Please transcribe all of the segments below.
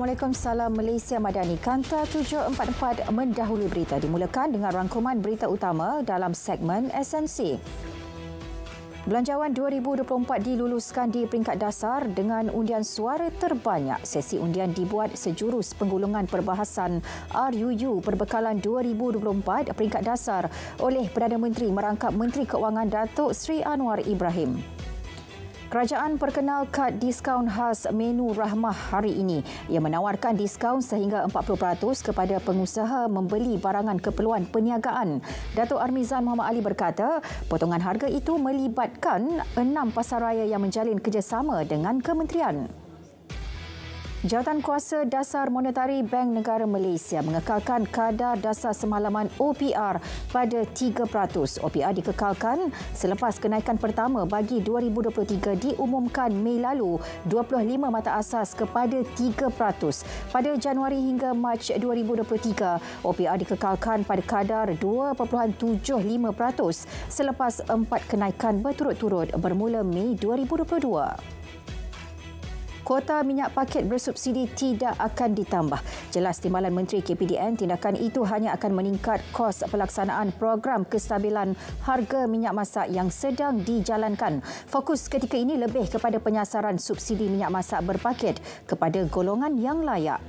Assalamualaikum, salam Malaysia Madani. Kanta 744 mendahului berita dimulakan dengan rangkuman berita utama dalam segmen esensi. Belanjawan 2024 diluluskan di peringkat dasar dengan undian suara terbanyak. Sesi undian dibuat sejurus penggulungan perbahasan RUU Perbekalan 2024 peringkat dasar oleh Perdana Menteri merangkap Menteri Keuangan Datuk Seri Anwar Ibrahim. Kerajaan perkenal kad diskaun khas menu Rahmah hari ini. Ia menawarkan diskaun sehingga 40% kepada pengusaha membeli barangan keperluan perniagaan. Datuk Armizan Muhammad Ali berkata, potongan harga itu melibatkan 6 pasaraya yang menjalin kerjasama dengan kementerian. Jawatankuasa Dasar Monetari Bank Negara Malaysia mengekalkan kadar dasar semalaman OPR pada 3%. OPR dikekalkan selepas kenaikan pertama bagi 2023 diumumkan Mei lalu 25 mata asas kepada 3%. Pada Januari hingga Mac 2023, OPR dikekalkan pada kadar 2.75% selepas 4 kenaikan berturut-turut bermula Mei 2022. Kuota minyak paket bersubsidi tidak akan ditambah. Jelas Timbalan Menteri KPDN, tindakan itu hanya akan meningkat kos pelaksanaan program kestabilan harga minyak masak yang sedang dijalankan. Fokus ketika ini lebih kepada penyasaran subsidi minyak masak berpaket kepada golongan yang layak.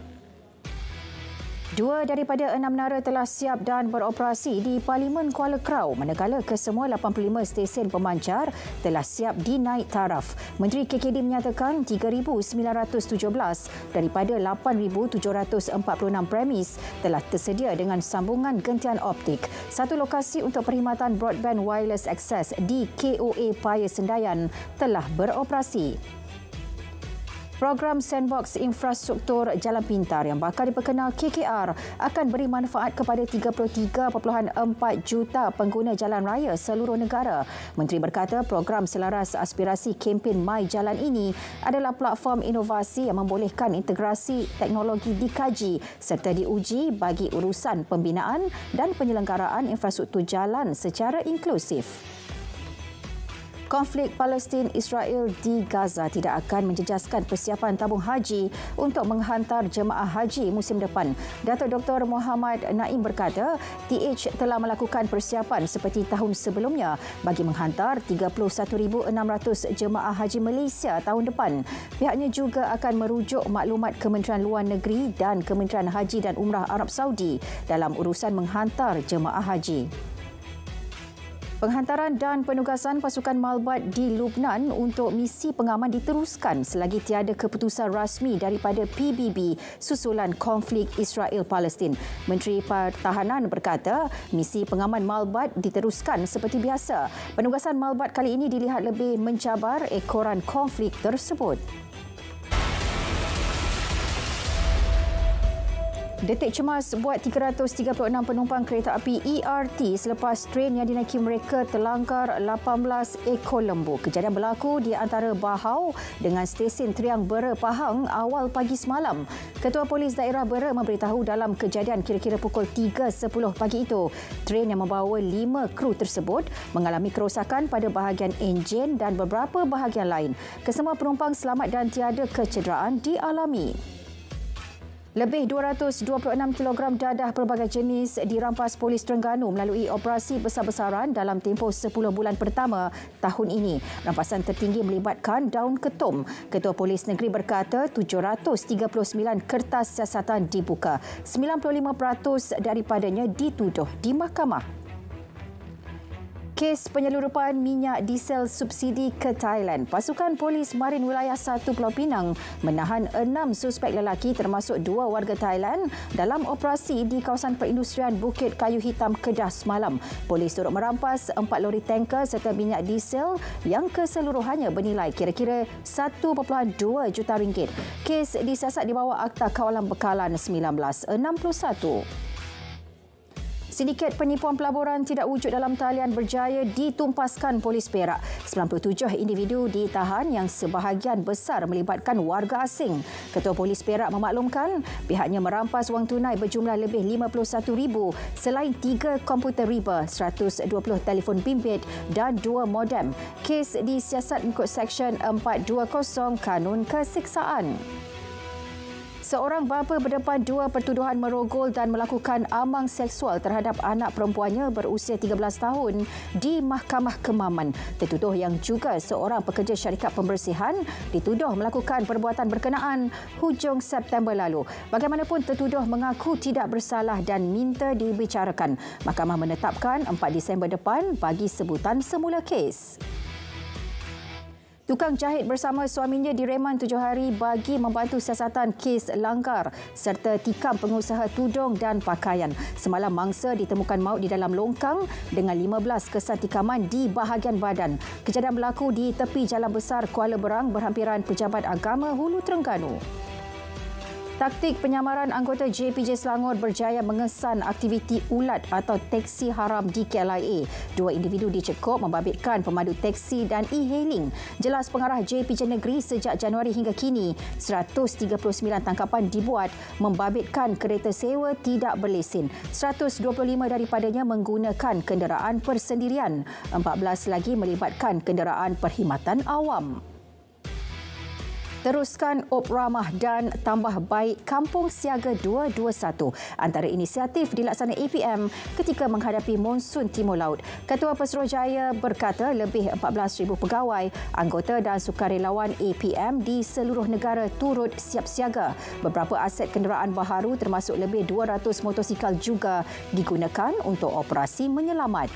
2 daripada 6 menara telah siap dan beroperasi di Parlimen Kuala Krau, manakala kesemua 85 stesen pemancar telah siap dinaik taraf. Menteri KKD menyatakan 3,917 daripada 8,746 premis telah tersedia dengan sambungan gentian optik. Satu lokasi untuk perkhidmatan broadband wireless access di KOA Paya Sendayan telah beroperasi. Program Sandbox Infrastruktur Jalan Pintar yang bakal diperkenal KKR akan beri manfaat kepada 33.4 juta pengguna jalan raya seluruh negara. Menteri berkata program selaras aspirasi kempen My Jalan ini adalah platform inovasi yang membolehkan integrasi teknologi dikaji serta diuji bagi urusan pembinaan dan penyelenggaraan infrastruktur jalan secara inklusif. Konflik Palestin-Israel di Gaza tidak akan menjejaskan persiapan tabung haji untuk menghantar jemaah haji musim depan. Datuk Dr. Muhammad Naim berkata, TH telah melakukan persiapan seperti tahun sebelumnya bagi menghantar 31,600 jemaah haji Malaysia tahun depan. Pihaknya juga akan merujuk maklumat Kementerian Luar Negeri dan Kementerian Haji dan Umrah Arab Saudi dalam urusan menghantar jemaah haji. Penghantaran dan penugasan pasukan Malbat di Lubnan untuk misi pengaman diteruskan selagi tiada keputusan rasmi daripada PBB susulan konflik Israel-Palestin. Menteri Pertahanan berkata, misi pengaman Malbat diteruskan seperti biasa. Penugasan Malbat kali ini dilihat lebih mencabar ekoran konflik tersebut. Detik cemas buat 336 penumpang kereta api ERT selepas tren yang dinaiki mereka terlanggar 18 ekor lembu. Kejadian berlaku di antara Bahau dengan stesen Triang Bera Pahang awal pagi semalam. Ketua Polis Daerah Bera memberitahu dalam kejadian kira-kira pukul 3.10 pagi itu, tren yang membawa 5 kru tersebut mengalami kerosakan pada bahagian enjin dan beberapa bahagian lain. Kesemua penumpang selamat dan tiada kecederaan dialami. Lebih 226 kg dadah pelbagai jenis dirampas Polis Terengganu melalui operasi besar-besaran dalam tempoh 10 bulan pertama tahun ini. Rampasan tertinggi melibatkan daun ketum. Ketua Polis Negeri berkata 739 kertas siasatan dibuka. 95% daripadanya dituduh di mahkamah. Kes penyeludupan minyak diesel subsidi ke Thailand. Pasukan Polis Marin Wilayah 1 Pulau Pinang menahan 6 suspek lelaki termasuk 2 warga Thailand dalam operasi di kawasan perindustrian Bukit Kayu Hitam Kedah semalam. Polis turut merampas 4 lori tanker serta minyak diesel yang keseluruhannya bernilai kira-kira 1.2 juta ringgit. Kes disiasat di bawah Akta Kawalan Bekalan 1961. Sindiket penipuan pelaburan tidak wujud dalam talian berjaya ditumpaskan Polis Perak. 97 individu ditahan yang sebahagian besar melibatkan warga asing. Ketua Polis Perak memaklumkan pihaknya merampas wang tunai berjumlah lebih RM51,000 selain 3 komputer riba, 120 telefon bimbit dan 2 modem. Kes disiasat mengikut Seksyen 420 Kanun Kesiksaan. Seorang bapa berdepan dua pertuduhan merogol dan melakukan amang seksual terhadap anak perempuannya berusia 13 tahun di Mahkamah Kemaman. Tertuduh yang juga seorang pekerja syarikat pembersihan dituduh melakukan perbuatan berkenaan hujung September lalu. Bagaimanapun tertuduh mengaku tidak bersalah dan minta dibicarakan. Mahkamah menetapkan 4 Disember depan bagi sebutan semula kes. Tukang jahit bersama suaminya direman 7 hari bagi membantu siasatan kes langgar serta tikam pengusaha tudung dan pakaian. Semalam mangsa ditemukan maut di dalam longkang dengan 15 kesan tikaman di bahagian badan. Kejadian berlaku di tepi Jalan Besar Kuala Berang berhampiran Pejabat Agama Hulu Terengganu. Taktik penyamaran anggota JPJ Selangor berjaya mengesan aktiviti ulat atau teksi haram di KLIA. Dua individu dicekup membabitkan pemandu teksi dan e-hailing. Jelas pengarah JPJ Negeri sejak Januari hingga kini, 139 tangkapan dibuat membabitkan kereta sewa tidak berlesen. 125 daripadanya menggunakan kenderaan persendirian. 14 lagi melibatkan kenderaan perkhidmatan awam. Teruskan Op Ramah dan Tambah Baik Kampung Siaga 221 antara inisiatif dilaksana APM ketika menghadapi monsun Timur Laut. Ketua Pesuruhjaya berkata lebih 14,000 pegawai, anggota dan sukarelawan APM di seluruh negara turut siap siaga. Beberapa aset kenderaan baharu termasuk lebih 200 motosikal juga digunakan untuk operasi menyelamat.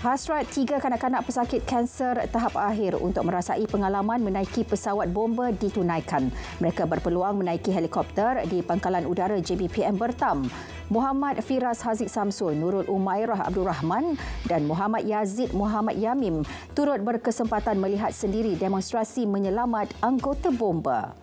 Hasrat 3 kanak-kanak pesakit kanser tahap akhir untuk merasai pengalaman menaiki pesawat bomba ditunaikan. Mereka berpeluang menaiki helikopter di Pangkalan Udara JBPM Bertam. Muhammad Firas Haziq Samsul, Nurul Umairah Abdul Rahman dan Muhammad Yazid Muhammad Yamim turut berkesempatan melihat sendiri demonstrasi menyelamat anggota bomba.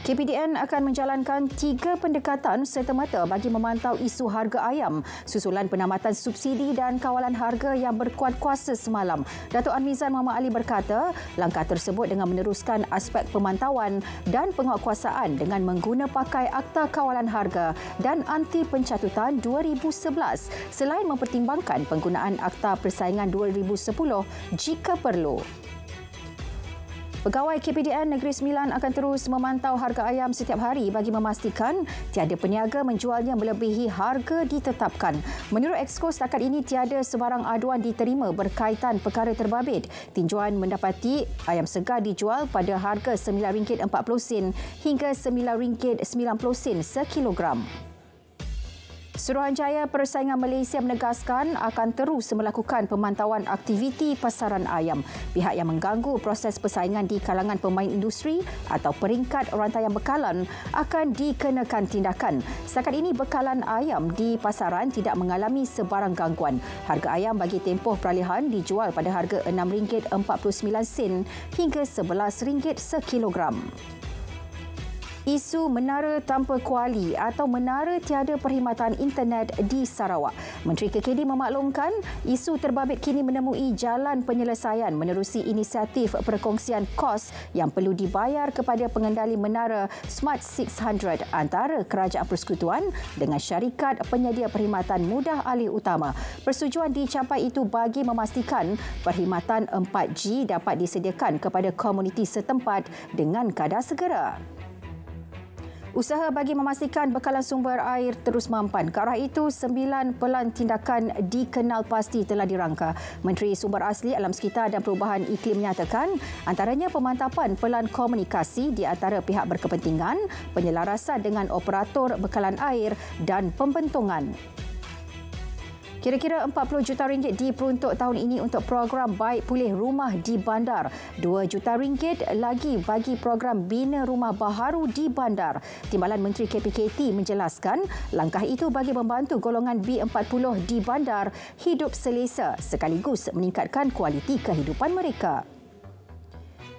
KPDN akan menjalankan 3 pendekatan serta-merta bagi memantau isu harga ayam susulan penamatan subsidi dan kawalan harga yang berkuat kuasa semalam. Datuk Anmizan Muhammad Ali berkata, langkah tersebut dengan meneruskan aspek pemantauan dan penguatkuasaan dengan mengguna pakai Akta Kawalan Harga dan Anti Pencatutan 2011 selain mempertimbangkan penggunaan Akta Persaingan 2010 jika perlu. Pegawai KPDN Negeri Sembilan akan terus memantau harga ayam setiap hari bagi memastikan tiada peniaga menjualnya melebihi harga ditetapkan. Menurut Exco, setakat ini tiada sebarang aduan diterima berkaitan perkara terbabit. Tinjuan mendapati ayam segar dijual pada harga RM9.40 hingga RM9.90 sekilogram. Suruhanjaya Persaingan Malaysia menegaskan akan terus melakukan pemantauan aktiviti pasaran ayam. Pihak yang mengganggu proses persaingan di kalangan pemain industri atau peringkat rantaian bekalan akan dikenakan tindakan. Setakat ini bekalan ayam di pasaran tidak mengalami sebarang gangguan. Harga ayam bagi tempoh peralihan dijual pada harga RM6.49 hingga RM11 sekilogram. Isu menara tanpa kuali atau menara tiada perkhidmatan internet di Sarawak. Menteri KKD memaklumkan isu terbabit kini menemui jalan penyelesaian menerusi inisiatif perkongsian kos yang perlu dibayar kepada pengendali menara Smart 600 antara Kerajaan Persekutuan dengan syarikat penyedia perkhidmatan mudah alih utama. Persetujuan dicapai itu bagi memastikan perkhidmatan 4G dapat disediakan kepada komuniti setempat dengan kadar segera. Usaha bagi memastikan bekalan sumber air terus mampan. Ke arah itu, 9 pelan tindakan dikenal pasti telah dirangka. Menteri Sumber Asli, Alam Sekitar dan Perubahan Iklim menyatakan antaranya pemantapan pelan komunikasi di antara pihak berkepentingan, penyelarasan dengan operator bekalan air dan pembentungan. Kira-kira RM40 juta diperuntuk tahun ini untuk program Baik Pulih Rumah di Bandar. RM2 juta lagi bagi program Bina Rumah Baharu di Bandar. Timbalan Menteri KPKT menjelaskan langkah itu bagi membantu golongan B40 di Bandar hidup selesa sekaligus meningkatkan kualiti kehidupan mereka.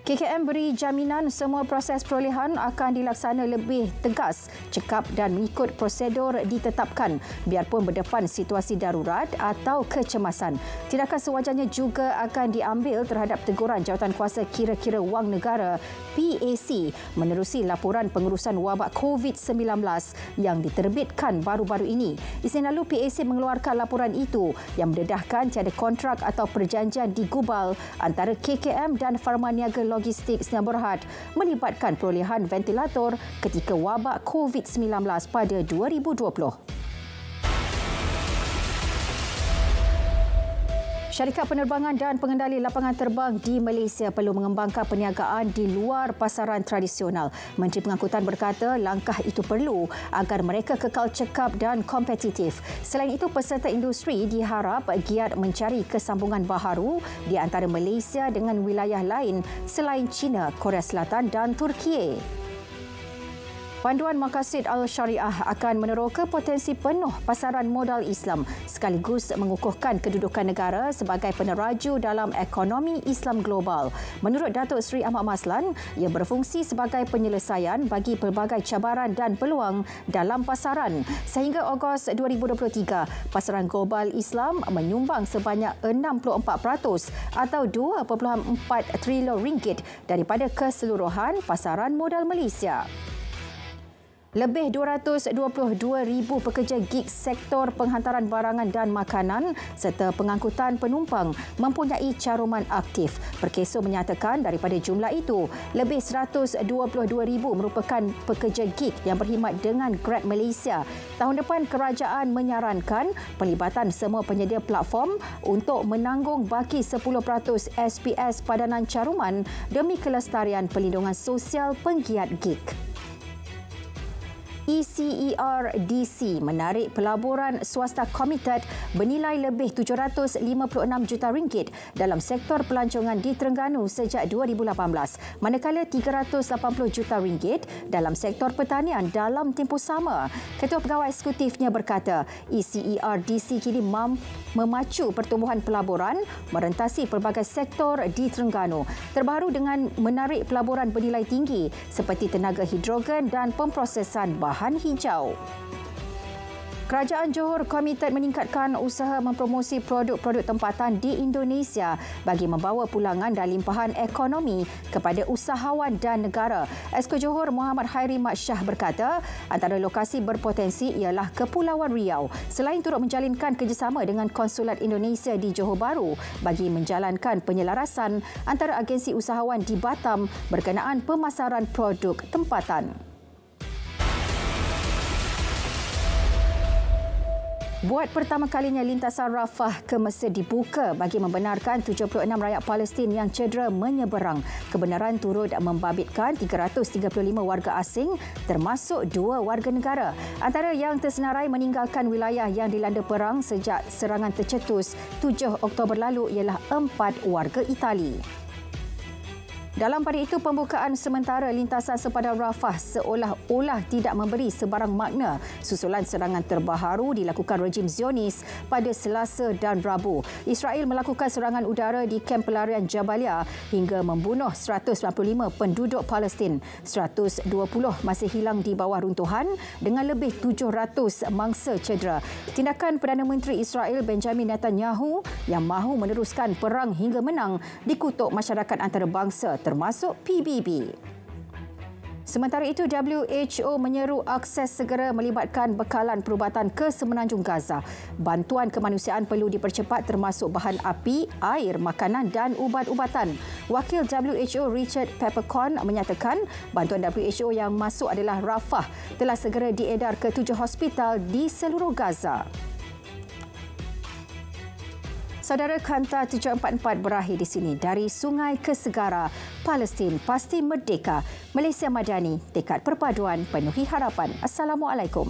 KKM beri jaminan semua proses perolehan akan dilaksana lebih tegas, cekap dan mengikut prosedur ditetapkan biarpun berdepan situasi darurat atau kecemasan. Tindakan sewajarnya juga akan diambil terhadap teguran Jawatankuasa Kira-kira Wang Negara PAC menerusi laporan pengurusan wabak COVID-19 yang diterbitkan baru-baru ini. Isnin lalu PAC mengeluarkan laporan itu yang mendedahkan tiada kontrak atau perjanjian digubal antara KKM dan Farmaniaga logistik Sdn Bhd melibatkan perolehan ventilator ketika wabak COVID-19 pada 2020. Syarikat penerbangan dan pengendali lapangan terbang di Malaysia perlu mengembangkan perniagaan di luar pasaran tradisional. Menteri Pengangkutan berkata langkah itu perlu agar mereka kekal cekap dan kompetitif. Selain itu, peserta industri diharap giat mencari kesambungan baharu di antara Malaysia dengan wilayah lain selain China, Korea Selatan dan Turki. Panduan Maqasid Al-Syariah akan meneroka potensi penuh pasaran modal Islam sekaligus mengukuhkan kedudukan negara sebagai peneraju dalam ekonomi Islam global. Menurut Datuk Seri Ahmad Maslan, ia berfungsi sebagai penyelesaian bagi pelbagai cabaran dan peluang dalam pasaran. Sehingga Ogos 2023, pasaran global Islam menyumbang sebanyak 64% atau 2.4 trilion ringgit daripada keseluruhan pasaran modal Malaysia. Lebih 222,000 pekerja gig sektor penghantaran barangan dan makanan serta pengangkutan penumpang mempunyai caruman aktif. Perkeso menyatakan daripada jumlah itu, lebih 122,000 merupakan pekerja gig yang berkhidmat dengan Grab Malaysia. Tahun depan, kerajaan menyarankan pelibatan semua penyedia platform untuk menanggung baki 10% SPS padanan caruman demi kelestarian perlindungan sosial penggiat gig. ECERDC menarik pelaburan swasta komited bernilai lebih 756 juta ringgit dalam sektor pelancongan di Terengganu sejak 2018, manakala 380 juta ringgit dalam sektor pertanian dalam tempoh sama. Ketua Pegawai Eksekutifnya berkata, ECERDC kini memacu pertumbuhan pelaburan merentasi pelbagai sektor di Terengganu, terbaru dengan menarik pelaburan bernilai tinggi seperti tenaga hidrogen dan pemprosesan bahan hijau. Kerajaan Johor komited meningkatkan usaha mempromosi produk-produk tempatan di Indonesia bagi membawa pulangan dan limpahan ekonomi kepada usahawan dan negara. Exco Johor Muhammad Hairi Mat Shah berkata, antara lokasi berpotensi ialah Kepulauan Riau, selain turut menjalinkan kerjasama dengan Konsulat Indonesia di Johor Bahru bagi menjalankan penyelarasan antara agensi usahawan di Batam berkenaan pemasaran produk tempatan. Buat pertama kalinya, lintasan Rafah ke Mesir dibuka bagi membenarkan 76 rakyat Palestin yang cedera menyeberang. Kebenaran turut membabitkan 335 warga asing termasuk 2 warga negara. Antara yang tersenarai meninggalkan wilayah yang dilanda perang sejak serangan tercetus 7 Oktober lalu ialah 4 warga Itali. Dalam pada itu, pembukaan sementara lintasan sepadan Rafah seolah-olah tidak memberi sebarang makna susulan serangan terbaharu dilakukan rejim Zionis pada Selasa dan Rabu. Israel melakukan serangan udara di kamp pelarian Jabalia hingga membunuh 195 penduduk Palestin. 120 masih hilang di bawah runtuhan dengan lebih 700 mangsa cedera. Tindakan Perdana Menteri Israel Benjamin Netanyahu yang mahu meneruskan perang hingga menang dikutuk masyarakat antarabangsa termasuk PBB. Sementara itu, WHO menyeru akses segera melibatkan bekalan perubatan ke Semenanjung Gaza. Bantuan kemanusiaan perlu dipercepat termasuk bahan api, air, makanan dan ubat-ubatan. Wakil WHO Richard Peppercorn menyatakan bantuan WHO yang masuk adalah Rafah telah segera diedar ke 7 hospital di seluruh Gaza. Saudara, Kanta 744 berakhir di sini. Dari sungai ke segara, Palestin pasti merdeka. Malaysia Madani, tekad perpaduan penuhi harapan. Assalamualaikum.